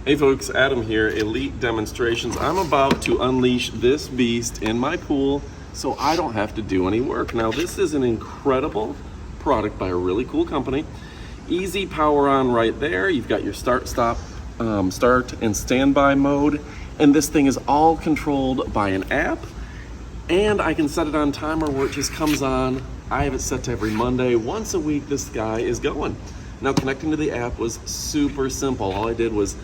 Hey folks, Adam here, Elite Demonstrations. I'm about to unleash this beast in my pool so I don't have to do any work. Now this is an incredible product by a really cool company. Easy power on right there. You've got your start and standby mode. And this thing is all controlled by an app. And I can set it on timer where it just comes on. I have it set to every Monday. Once a week this guy is going. Now connecting to the app was super simple. All I did was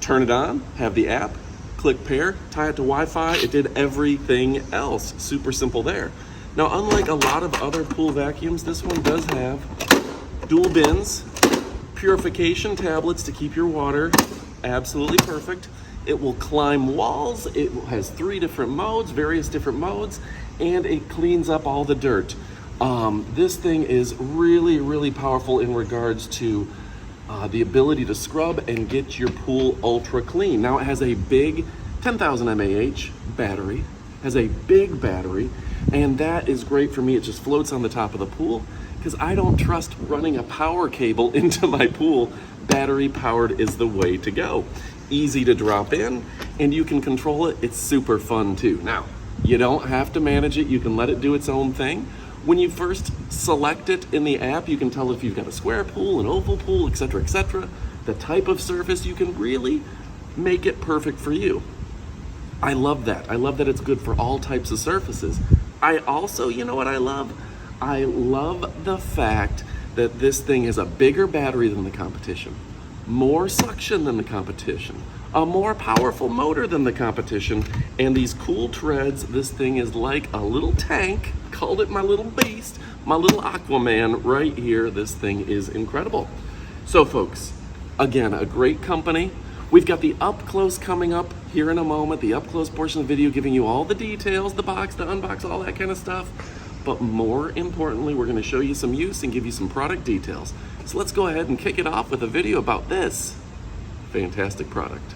turn it on, have the app, click pair, tie it to Wi-Fi. It did everything else. Super simple there. Now, unlike a lot of other pool vacuums, this one does have dual bins, purification tablets to keep your water absolutely perfect. It will climb walls. It has 3 different modes, various different modes, and it cleans up all the dirt. This thing is really, really powerful in regards to the ability to scrub and get your pool ultra clean. Now it has a big 10,000 mAh battery, has a big battery, and that is great for me. It just floats on the top of the pool because I don't trust running a power cable into my pool. Battery powered is the way to go. Easy to drop in, and you can control it. It's super fun too. Now, you don't have to manage it. You can let it do its own thing. When you first select it in the app, you can tell if you've got a square pool, an oval pool, etc., etc. The type of surface, you can really make it perfect for you. I love that. I love that it's good for all types of surfaces. I also, you know what I love? I love the fact that this thing has a bigger battery than the competition, more suction than the competition, a more powerful motor than the competition, and these cool treads. This thing is like a little tank. Called it my little beast, my little Aquaman right here. This thing is incredible. So folks, again, a great company. We've got the up close coming up here in a moment, the up close portion of the video giving you all the details, the box, the unbox, all that kind of stuff. But more importantly, we're gonna show you some use and give you some product details. So let's go ahead and kick it off with a video about this fantastic product.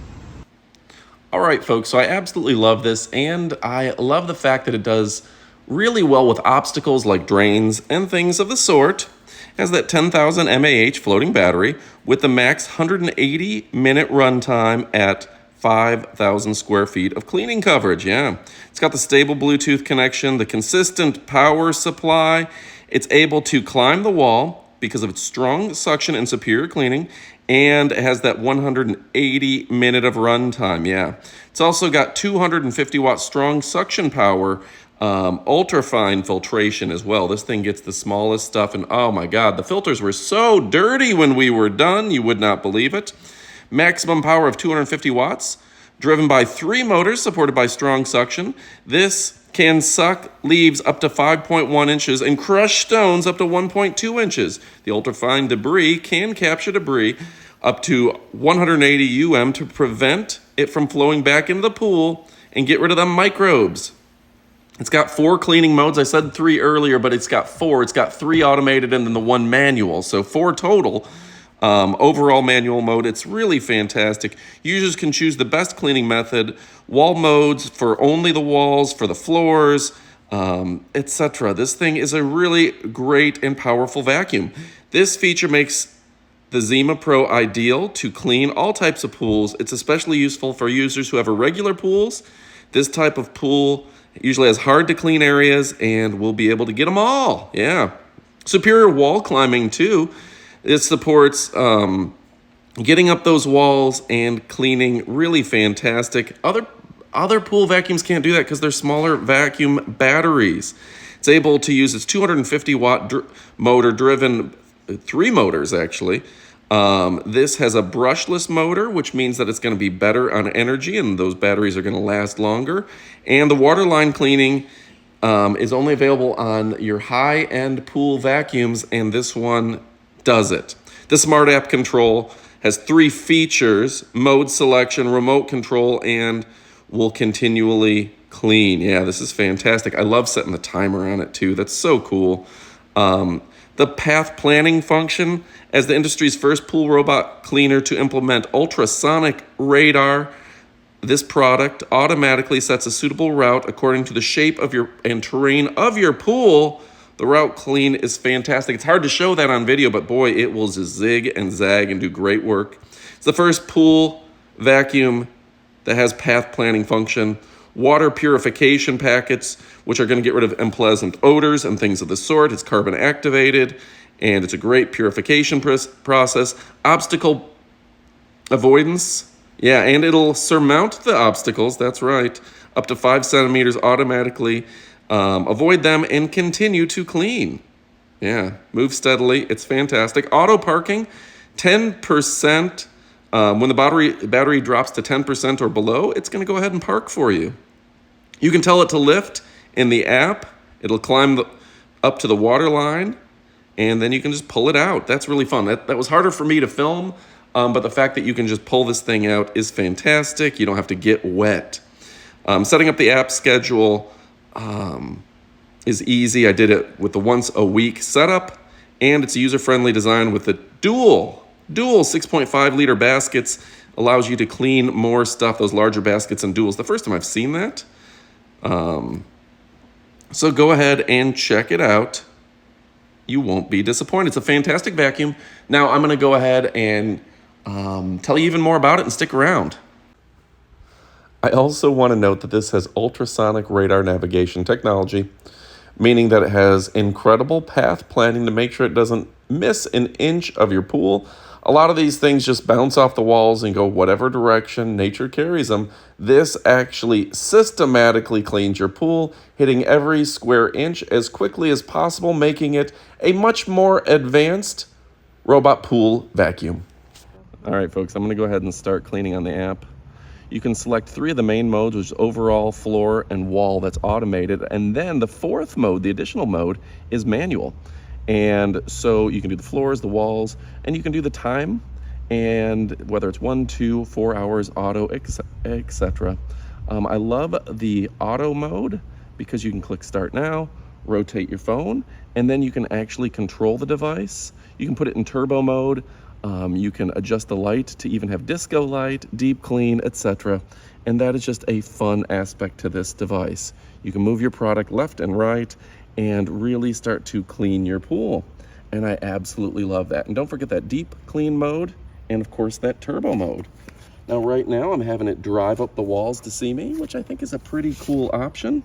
All right, folks, so I absolutely love this, and I love the fact that it does really well with obstacles like drains and things of the sort. It has that 10,000 mAh floating battery with the max 180-minute runtime at 5,000 square feet of cleaning coverage. Yeah, it's got the stable Bluetooth connection, the consistent power supply. It's able to climb the wall because of its strong suction and superior cleaning, and it has that 180 minute of runtime. Yeah, it's also got 250 watt strong suction power, ultra fine filtration as well. This thing gets the smallest stuff, and oh my God, the filters were so dirty when we were done, you would not believe it. Maximum power of 250 watts, driven by 3 motors supported by strong suction. This can suck leaves up to 5.1 inches and crush stones up to 1.2 inches. The ultrafine debris can capture debris up to 180 to prevent it from flowing back into the pool and get rid of the microbes. It's got 4 cleaning modes. I said 3 earlier, but it's got 4. It's got 3 automated and then the 1 manual, so 4 total. Overall manual mode. It's really fantastic. Users can choose the best cleaning method, wall modes for only the walls, for the floors, etc. This thing is a really great and powerful vacuum. This feature makes the Zima Pro ideal to clean all types of pools. It's especially useful for users who have irregular pools. This type of pool usually has hard to clean areas and will be able to get them all. Yeah. Superior wall climbing too. It supports getting up those walls and cleaning. Really fantastic. Other pool vacuums can't do that because they're smaller vacuum batteries. It's able to use its 250 watt motor driven, 3 motors actually. This has a brushless motor, which means that it's going to be better on energy and those batteries are going to last longer. And the waterline cleaning is only available on your high-end pool vacuums, and this one does it. The Smart App Control has 3 features: mode selection, remote control, and will continually clean. Yeah, this is fantastic. I love setting the timer on it too. That's so cool. The path planning function, as the industry's first pool robot cleaner to implement ultrasonic radar, this product automatically sets a suitable route according to the shape of and terrain of your pool. The route clean is fantastic. It's hard to show that on video, but boy, it will just zig and zag and do great work. It's the first pool vacuum that has path planning function, water purification packets, which are going to get rid of unpleasant odors and things of the sort. It's carbon activated, and it's a great purification process. Obstacle avoidance, yeah, and it'll surmount the obstacles, that's right, up to 5 centimeters automatically. Avoid them and continue to clean. Yeah, move steadily. It's fantastic. Auto parking, 10%. When the battery drops to 10% or below, it's going to go ahead and park for you. You can tell it to lift in the app. It'll climb up to the water line, and then you can just pull it out. That's really fun. That was harder for me to film, but the fact that you can just pull this thing out is fantastic. You don't have to get wet. Setting up the app schedule is easy. I did it with the once a week setup, and it's a user-friendly design with the dual 6.5 liter baskets. Allows you to clean more stuff, those larger baskets and duals. The first time I've seen that. So go ahead and check it out. You won't be disappointed. It's a fantastic vacuum. Now I'm gonna go ahead and tell you even more about it and stick around. I also want to note that this has ultrasonic radar navigation technology, meaning that it has incredible path planning to make sure it doesn't miss an inch of your pool. A lot of these things just bounce off the walls and go whatever direction nature carries them. This actually systematically cleans your pool, hitting every square inch as quickly as possible, making it a much more advanced robot pool vacuum. All right, folks, I'm going to go ahead and start cleaning on the app. You can select 3 of the main modes, which is overall, floor, and wall. That's automated. And then the 4th mode, the additional mode, is manual. And so you can do the floors, the walls, and you can do the time, and whether it's 1, 2, 4 hours, auto, etc. I love the auto mode because you can click start now, rotate your phone, and then you can actually control the device. You can put it in turbo mode. You can adjust the light to even have disco light, deep clean, etc. And that is just a fun aspect to this device. You can move your product left and right and really start to clean your pool. And I absolutely love that. And don't forget that deep clean mode and of course that turbo mode. Now right now I'm having it drive up the walls to see me, which I think is a pretty cool option.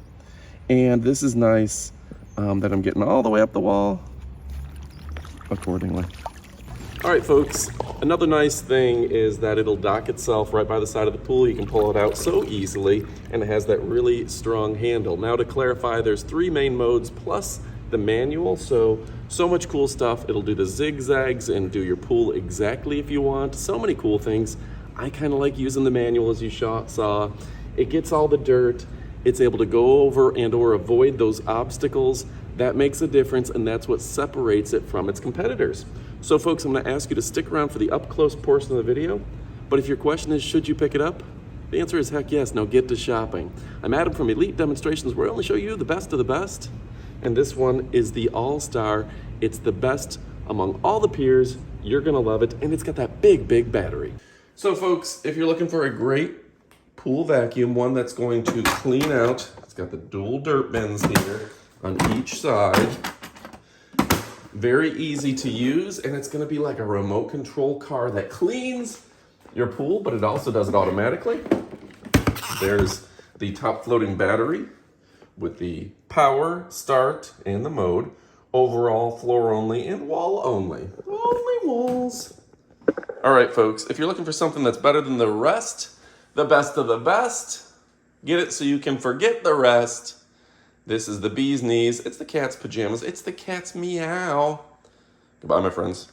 And this is nice that I'm getting all the way up the wall accordingly. All right, folks, another nice thing is that it'll dock itself right by the side of the pool. You can pull it out so easily, and it has that really strong handle. Now to clarify, there's 3 main modes plus the manual, so much cool stuff. It'll do the zigzags and do your pool exactly if you want. So many cool things. I kind of like using the manual, as you saw. It gets all the dirt. It's able to go over and or avoid those obstacles. That makes a difference, and that's what separates it from its competitors. So folks, I'm gonna ask you to stick around for the up close portion of the video, but if your question is, should you pick it up? The answer is heck yes. Now get to shopping. I'm Adam from Elite Demonstrations, where I only show you the best of the best, and this one is the All-Star. It's the best among all the peers. You're gonna love it, and it's got that big battery. So folks, if you're looking for a great pool vacuum, one that's going to clean out, it's got the dual dirt bins here on each side. Very easy to use, and it's going to be like a remote control car that cleans your pool, but it also does it automatically. There's the top floating battery with the power, start, and the mode. Overall, floor only, and wall only. Only walls. All right, folks, if you're looking for something that's better than the rest, the best of the best, get it so you can forget the rest. This is the bee's knees. It's the cat's pajamas. It's the cat's meow. Goodbye, my friends.